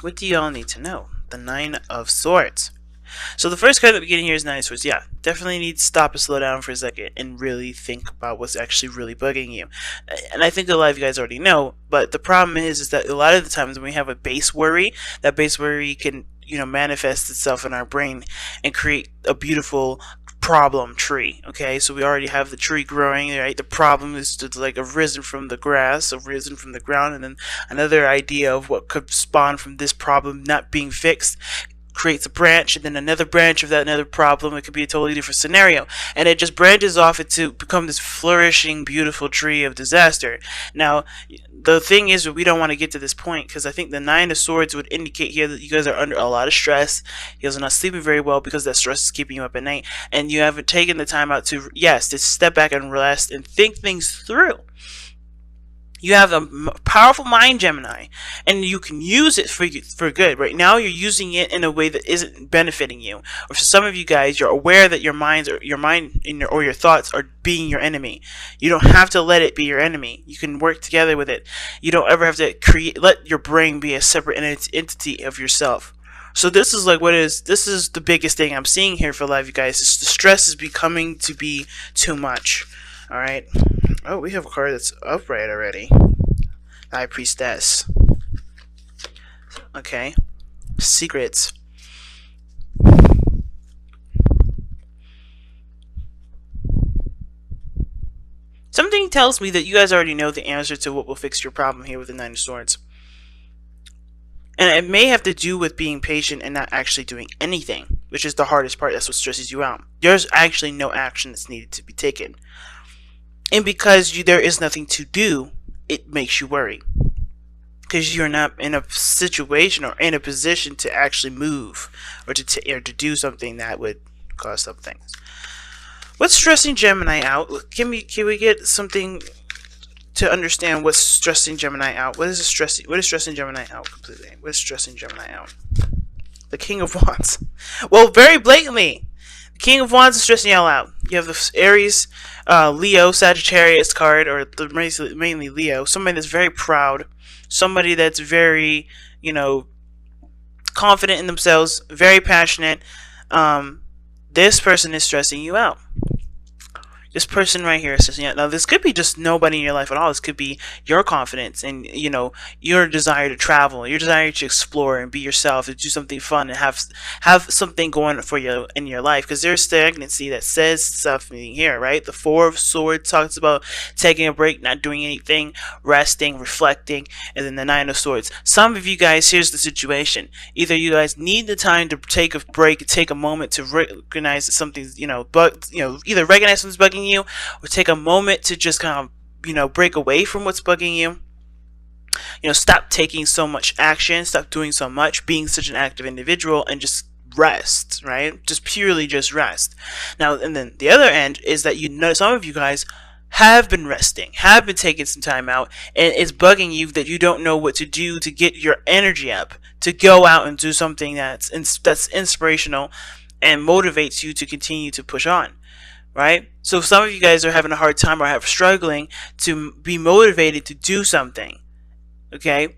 What do y'all need to know? The Nine of Swords. So the first card that we get in here is Nine of Swords. Yeah, definitely need to stop and slow down for a second and really think about what's actually really bugging you. And I think a lot of you guys already know, but the problem is that a lot of the times when we have a base worry, that base worry can, manifest itself in our brain and create a beautiful problem tree. Okay, so we already have the tree growing, right? The problem is to, like, arisen from the grass, arisen from the ground, and then another idea of what could spawn from this problem not being fixed creates a branch, and then another branch of that another problem. It could be a totally different scenario, and it just branches off into become this flourishing, beautiful tree of disaster. Now, the thing is that we don't want to get to this point, because I think the Nine of Swords would indicate here that you guys are under a lot of stress. You guys are not sleeping very well because that stress is keeping you up at night, and you haven't taken the time out to, yes, to step back and rest and think things through. You have a powerful mind, Gemini, and you can use it for good. Right now, you're using it in a way that isn't benefiting you. Or for some of you guys, you're aware that your your thoughts are being your enemy. You don't have to let it be your enemy. You can work together with it. You don't ever have to let your brain be a separate entity of yourself. So this is this is the biggest thing I'm seeing here for a lot of you guys. Is the stress is becoming to be too much. All right. Oh, we have a card that's upright already. High Priestess. Okay. Secrets. Something tells me that you guys already know the answer to what will fix your problem here with the Nine of Swords. And it may have to do with being patient and not actually doing anything, which is the hardest part. That's what stresses you out. There's actually no action that's needed to be taken. And because there is nothing to do, it makes you worry. Because you're not in a situation or in a position to actually move or to do something that would cause something. What's stressing Gemini out? Can we get something to understand what's stressing Gemini out? What is stressing Gemini out completely? What is stressing Gemini out? The King of Wands. Well, very blatantly, the King of Wands is stressing y'all out. You have the Aries, Leo, Sagittarius card, or mainly Leo. Somebody that's very proud. Somebody that's very, confident in themselves, very passionate. This person is stressing you out. This person right here is stressing you out. Now, this could be just nobody in your life at all. This could be your confidence and, your desire to travel, your desire to explore and be yourself, to do something fun and have something going for you in your life. Because there's stagnancy that says something here, right? The Four of Swords talks about taking a break, not doing anything, resting, reflecting, and then the Nine of Swords. Some of you guys, here's the situation. Either you guys need the time to take a break, take a moment to recognize that something's, either recognize something's bugging you, or take a moment to just kind of, break away from what's bugging you. Stop taking so much action, stop doing so much, being such an active individual, and just rest, right? Just purely just rest. Now, and then the other end is that some of you guys have been resting, have been taking some time out, and it's bugging you that you don't know what to do to get your energy up, to go out and do something that's inspirational and motivates you to continue to push on. Right? So some of you guys are having a hard time or struggling to be motivated to do something. Okay?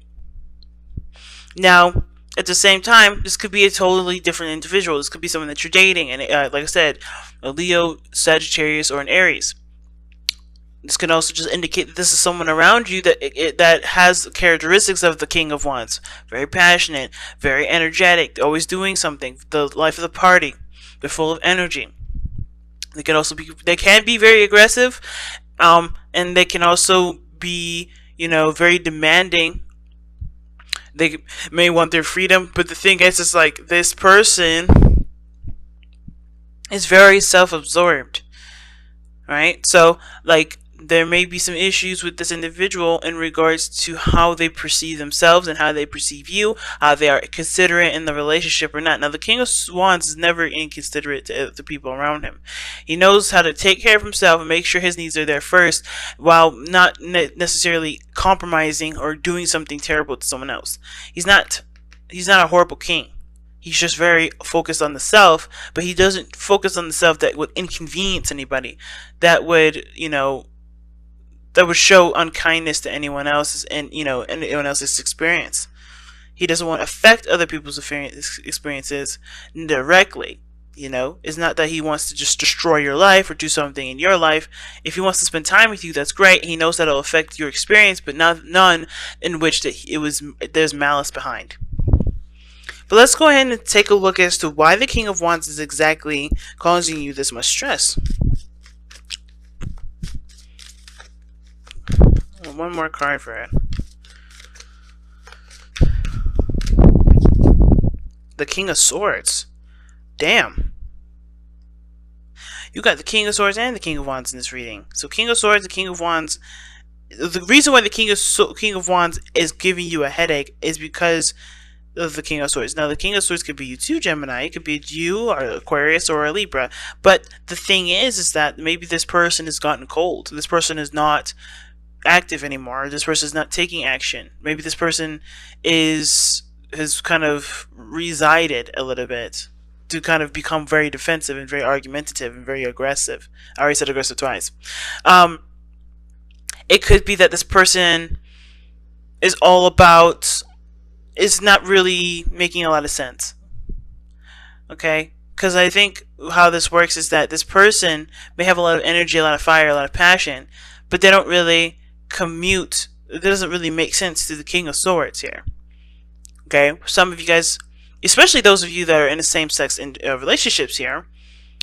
Now, at the same time, this could be a totally different individual. This could be someone that you're dating. And like I said, a Leo, Sagittarius, or an Aries. This can also just indicate that this is someone around you that has characteristics of the King of Wands. Very passionate, very energetic, always doing something. The life of the party. They're full of energy. They can be very aggressive, and they can also be, very demanding. They may want their freedom, but the thing is like this person is very self-absorbed, right? So, like, there may be some issues with this individual in regards to how they perceive themselves and how they perceive you, how they are considerate in the relationship or not. Now, the King of Wands is never inconsiderate to the people around him. He knows how to take care of himself and make sure his needs are there first, while not necessarily compromising or doing something terrible to someone else. He's not a horrible king. He's just very focused on the self, but he doesn't focus on the self that would inconvenience anybody, that would, that would show unkindness to anyone else's and anyone else's experience. He doesn't want to affect other people's experiences directly. It's not that he wants to just destroy your life or do something in your life. If he wants to spend time with you, that's great. He knows that it'll affect your experience, but none in which there's malice behind. But let's go ahead and take a look as to why the King of Wands is exactly causing you this much stress. One more card for it. The King of Swords. Damn. You got the King of Swords and the King of Wands in this reading. So King of Swords, the King of Wands. The reason why the King of Wands is giving you a headache is because of the King of Swords. Now, the King of Swords could be you too, Gemini. It could be you, or Aquarius, or a Libra. But the thing is that maybe this person has gotten cold. This person is not active anymore. This person is not taking action. Maybe this person has kind of resided a little bit to kind of become very defensive and very argumentative and very aggressive. I already said aggressive twice. It could be that this person is not really making a lot of sense. Okay? Because I think how this works is that this person may have a lot of energy, a lot of fire, a lot of passion, but they don't really commute. It doesn't really make sense to the King of Swords here. Okay? Some of you guys, especially those of you that are in the same-sex relationships here,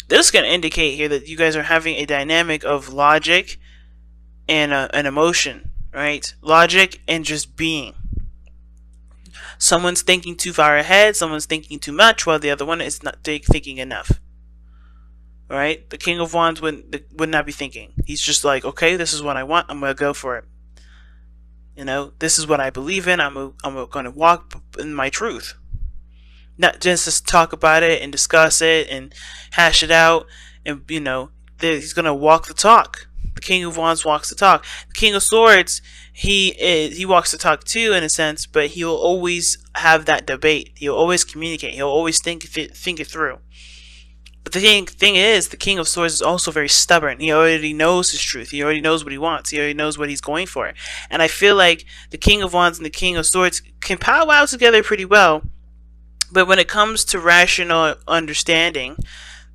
this is going to indicate here that you guys are having a dynamic of logic and an emotion, right? Logic and just being. Someone's thinking too far ahead, someone's thinking too much, while the other one is not thinking enough. Right? The King of Wands would not be thinking. He's just like, okay, this is what I want, I'm going to go for it. This is what I believe in, I'm going to walk in my truth. Not just to talk about it and discuss it and hash it out, and he's going to walk the talk. The King of Wands walks the talk. The King of Swords, he walks the talk too, in a sense, but he will always have that debate. He'll always communicate. He'll always think it through. But the thing is, the King of Swords is also very stubborn. He already knows his truth. He already knows what he wants. He already knows what he's going for. And I feel like the King of Wands and the King of Swords can powwow together pretty well. But when it comes to rational understanding,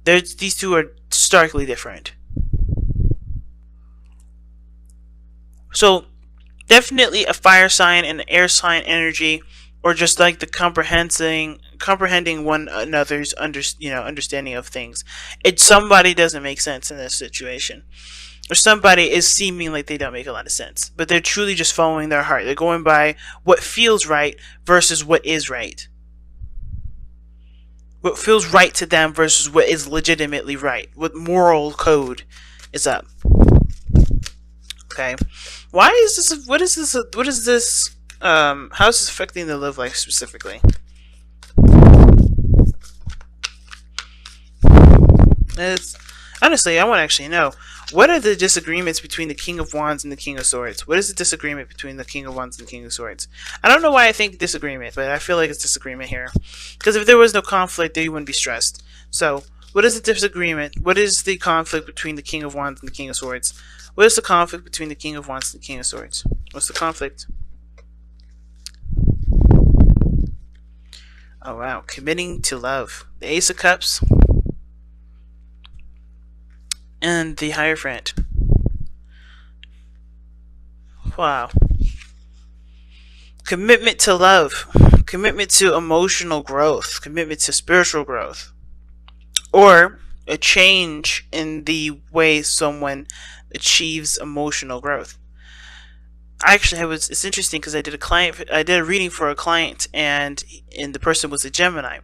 these two are starkly different. So, definitely a fire sign and an air sign energy, or just like the comprehending one another's understanding of things. Somebody doesn't make sense in this situation, or somebody is seeming like they don't make a lot of sense, but they're truly just following their heart. They're going by what feels right versus what is right. What feels right to them versus what is legitimately right. What moral code is up. Okay. Why is this? What is this? What is this? How is this affecting the love life specifically? Honestly, I want to actually know. What are the disagreements between the King of Wands and the King of Swords? What is the disagreement between the King of Wands and the King of Swords? I don't know why I think disagreement, but I feel like it's disagreement here. Because if there was no conflict, then you wouldn't be stressed. So, what is the disagreement? What is the conflict between the King of Wands and the King of Swords? What is the conflict between the King of Wands and the King of Swords? What's the conflict? Oh wow, committing to love. The Ace of Cups. And the Hierophant. Wow. Commitment to love. Commitment to emotional growth. Commitment to spiritual growth. Or a change in the way someone achieves emotional growth. It's interesting because I did a reading for a client, and the person was a Gemini,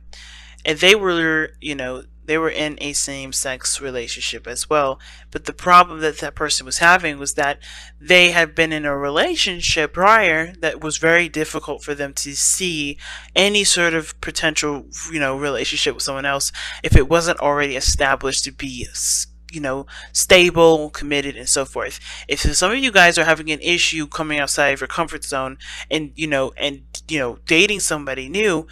and they were in a same-sex relationship as well. But the problem that person was having was that they had been in a relationship prior that was very difficult for them to see any sort of potential, relationship with someone else if it wasn't already established to be, stable, committed, and so forth. If some of you guys are having an issue coming outside of your comfort zone and dating somebody new,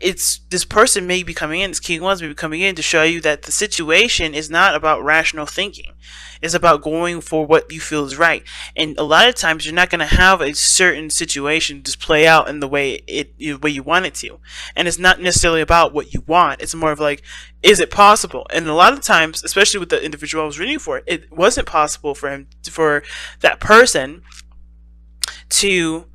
this person may be coming in, this King of Wands may be coming in to show you that the situation is not about rational thinking. It's about going for what you feel is right. And a lot of times you're not going to have a certain situation just play out in the way you want it to. And it's not necessarily about what you want. It's more of like, is it possible? And a lot of times, especially with the individual I was reading for, it wasn't possible for that person to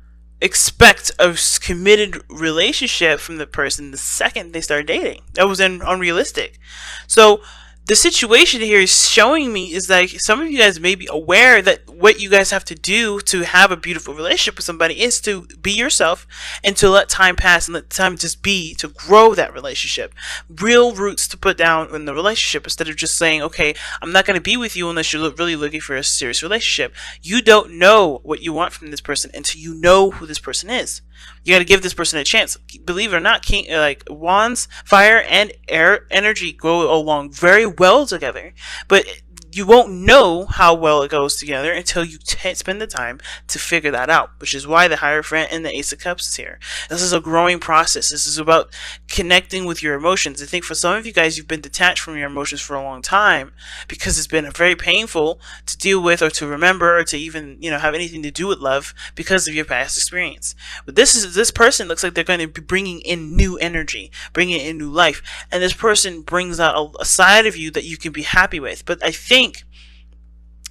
expect a committed relationship from the person the second they start dating. That was unrealistic. So the situation here is showing me is like some of you guys may be aware that what you guys have to do to have a beautiful relationship with somebody is to be yourself and to let time pass and let time just be, to grow that relationship. Real roots to put down in the relationship instead of just saying, okay, I'm not going to be with you unless you're really looking for a serious relationship. You don't know what you want from this person until you know who this person is. You got to give this person a chance. Believe it or not, like wands, fire, and air energy go along very well together, but you won't know how well it goes together until you spend the time to figure that out, which is why the Hierophant and the Ace of Cups is here. This is a growing process. This is about connecting with your emotions. I think for some of you guys, you've been detached from your emotions for a long time because it's been very painful to deal with or to remember or to even, have anything to do with love because of your past experience. But this person looks like they're going to be bringing in new energy, bringing in new life, and this person brings out a side of you that you can be happy with. But I think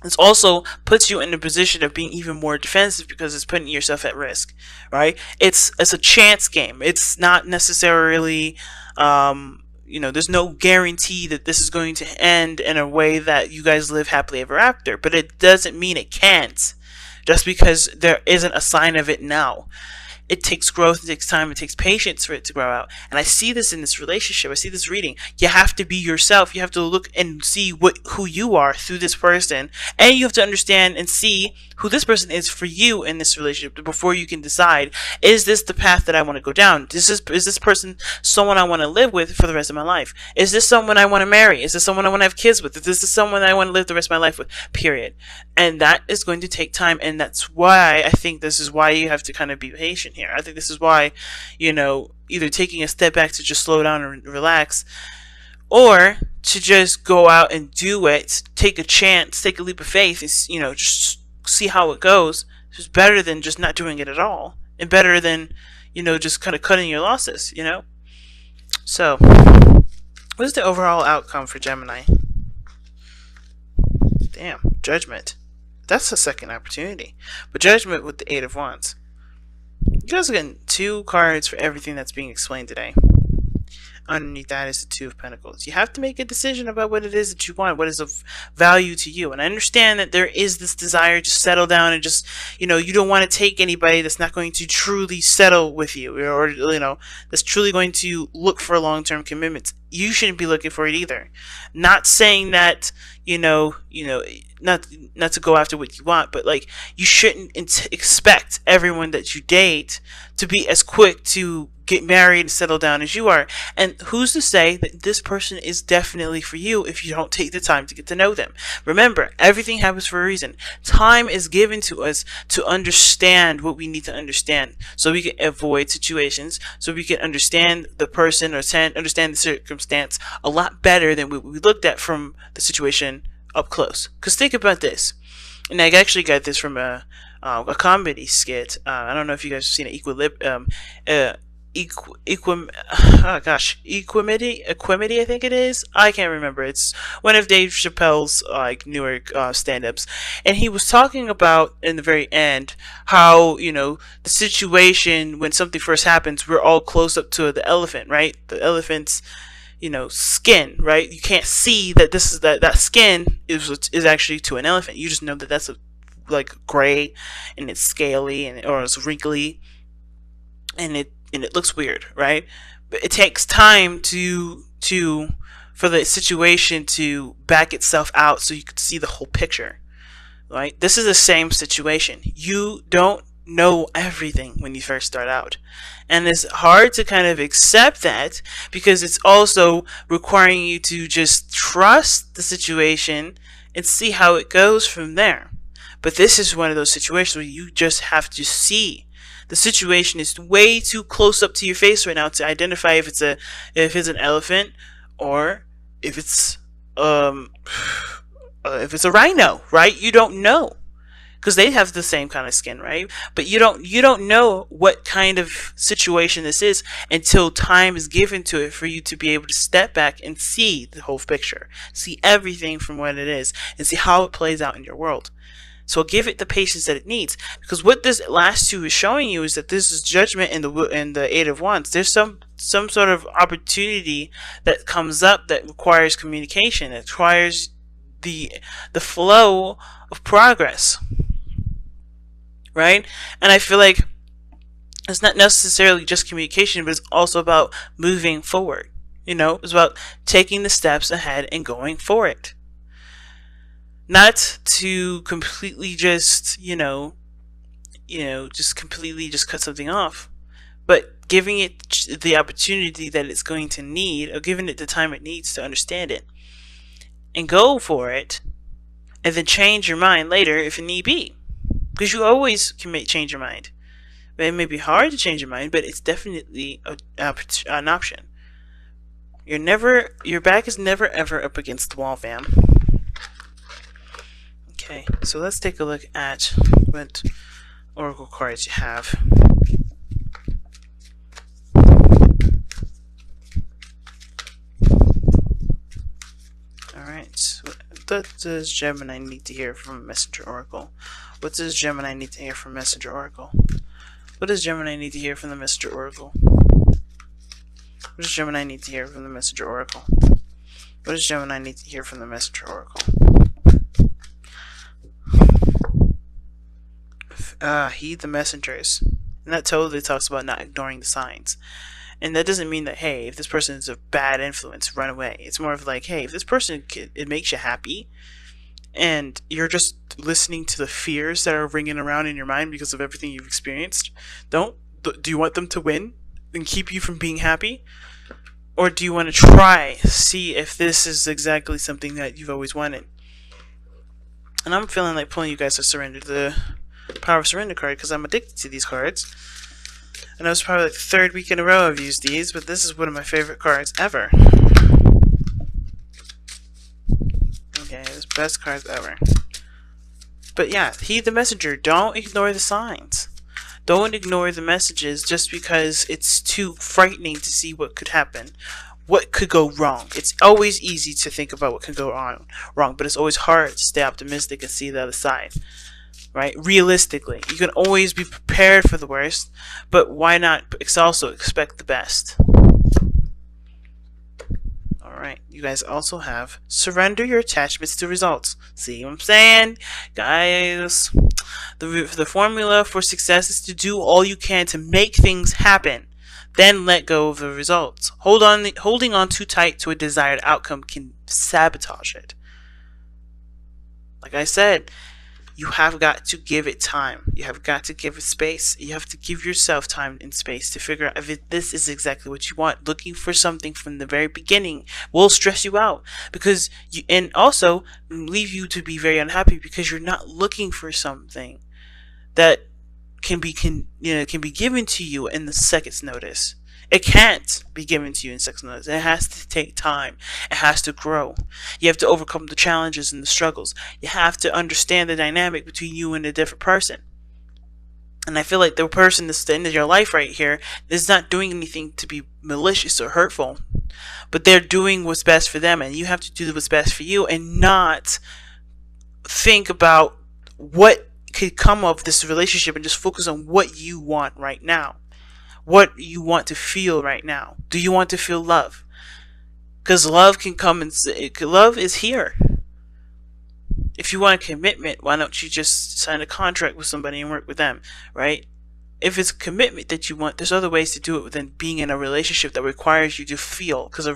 this also puts you in a position of being even more defensive because it's putting yourself at risk, right? It's a chance game. It's not necessarily, there's no guarantee that this is going to end in a way that you guys live happily ever after. But it doesn't mean it can't, just because there isn't a sign of it now. It takes growth, it takes time, it takes patience for it to grow out. And I see this in this relationship. I see this reading. You have to be yourself. You have to look and see who you are through this person. And you have to understand and see who this person is for you in this relationship before you can decide, is this the path that I want to go down? Is this person someone I want to live with for the rest of my life? Is this someone I want to marry? Is this someone I want to have kids with? Is this someone I want to live the rest of my life with? Period. And that is going to take time. And that's why I think this is why you have to kind of be patient here. I think this is why, either taking a step back to just slow down and relax, or to just go out and do it, take a chance, take a leap of faith, and, just see how it goes. It's better than just not doing it at all, and better than, just kind of cutting your losses, So, what is the overall outcome for Gemini? Damn, Judgment. That's the second opportunity. But Judgment with the Eight of Wands. You guys are getting 2 cards for everything that's being explained today. Underneath that is the Two of Pentacles. You have to make a decision about what it is that you want, what is of value to you. And I understand that there is this desire to settle down and just, you don't want to take anybody that's not going to truly settle with you, or, that's truly going to look for long-term commitments. You shouldn't be looking for it either. Not saying that, not to go after what you want, but like, you shouldn't expect everyone that you date to be as quick to get married and settle down as you are. And who's to say that this person is definitely for you if you don't take the time to get to know them? Remember, everything happens for a reason. Time is given to us to understand what we need to understand, so we can avoid situations, so we can understand the person or understand the circumstance a lot better than what we looked at from the situation up close. Because think about this, and I actually got this from a comedy skit. I don't know if you guys have seen it. Equimity, I think it is. I can't remember. It's one of Dave Chappelle's newer stand-ups, and he was talking about in the very end how the situation when something first happens, we're all close up to the elephant, right? The elephant's skin, right? You can't see that this is that skin is actually to an elephant. You just know that that's gray and it's scaly or it's wrinkly and it looks weird, right? But it takes time for the situation to back itself out so you can see the whole picture, right? This is the same situation. You don't know everything when you first start out, and it's hard to kind of accept that because it's also requiring you to just trust the situation and see how it goes from there. But this is one of those situations where you just have to see. The situation is way too close up to your face right now to identify if it's an elephant or if it's if it's a rhino, right? You don't know, because they have the same kind of skin, right? But you don't know what kind of situation this is until time is given to it for you to be able to step back and see the whole picture, see everything from what it is, and see how it plays out in your world. So give it the patience that it needs, because what this last two is showing you is that this is judgment in the Eight of Wands. There's some sort of opportunity that comes up that requires communication. It requires the flow of progress, right? And I feel like it's not necessarily just communication, but it's also about moving forward. It's about taking the steps ahead and going for it. Not to completely just, just completely just cut something off, but giving it the opportunity that it's going to need, or giving it the time it needs to understand it, and go for it, and then change your mind later if it need be, because you always can change your mind. But it may be hard to change your mind, but it's definitely an option. Your back is never ever up against the wall, fam. Okay, so let's take a look at what oracle cards you have. Alright, what does Gemini need to hear from Messenger Oracle? What does Gemini need to hear from Messenger Oracle? What does Gemini need to hear from the Messenger Oracle? What does Gemini need to hear from the Messenger Oracle? What does Gemini need to hear from the Messenger Oracle? Heed the messengers. And that totally talks about not ignoring the signs. And that doesn't mean that, hey, if this person is a bad influence, run away. It's more of like, hey, if this person, it makes you happy, and you're just listening to the fears that are ringing around in your mind because of everything you've experienced, do you want them to win and keep you from being happy? Or do you want to see if this is exactly something that you've always wanted? And I'm feeling like pulling you guys to surrender the Power of Surrender card, because I'm addicted to these cards. I know it's probably like the third week in a row I've used these, but this is one of my favorite cards ever. Okay, it's best cards ever. But yeah, heed the messenger. Don't ignore the signs. Don't ignore the messages just because it's too frightening to see what could happen. What could go wrong. It's always easy to think about what could go wrong, but it's always hard to stay optimistic and see the other side. Right? Realistically, you can always be prepared for the worst, but why not also expect the best? Alright, you guys also have surrender your attachments to results. See what I'm saying? Guys, the formula for success is to do all you can to make things happen. Then let go of the results. Holding on too tight to a desired outcome can sabotage it. Like I said, you have got to give it time. You have got to give it space. You have to give yourself time and space to figure out if this is exactly what you want. Looking for something from the very beginning will stress you out, and also leave you to be very unhappy because you're not looking for something that can be given to you in the second's notice. It can't be given to you in seconds notice. It has to take time. It has to grow. You have to overcome the challenges and the struggles. You have to understand the dynamic between you and a different person. And I feel like the person that's at the end of your life right here is not doing anything to be malicious or hurtful, but they're doing what's best for them, and you have to do what's best for you and not think about what could come of this relationship and just focus on what you want right now. What you want to feel right now. Do you want to feel love? Because love can come and love is here. If you want a commitment, why don't you just sign a contract with somebody and work with them, right? If it's a commitment that you want, there's other ways to do it than being in a relationship that requires you to feel. Because a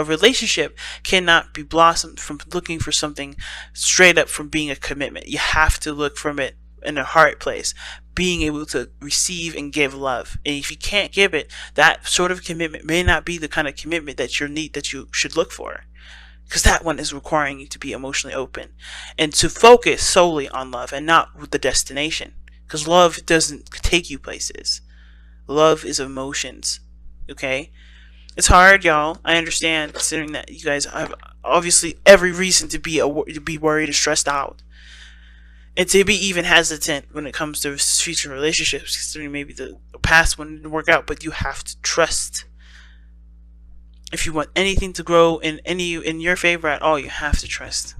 relationship cannot be blossomed from looking for something straight up from being a commitment. You have to look from it in a heart place, being able to receive and give love. And if you can't give it, that sort of commitment may not be the kind of commitment that you should look for, because that one is requiring you to be emotionally open and to focus solely on love and not with the destination, because love doesn't take you places. Love is emotions, okay? It's hard, y'all. I understand, considering that you guys have obviously every reason to be worried and stressed out, and to be even hesitant when it comes to future relationships, considering maybe the past one didn't work out. But you have to trust. If you want anything to grow in your favor at all, you have to trust.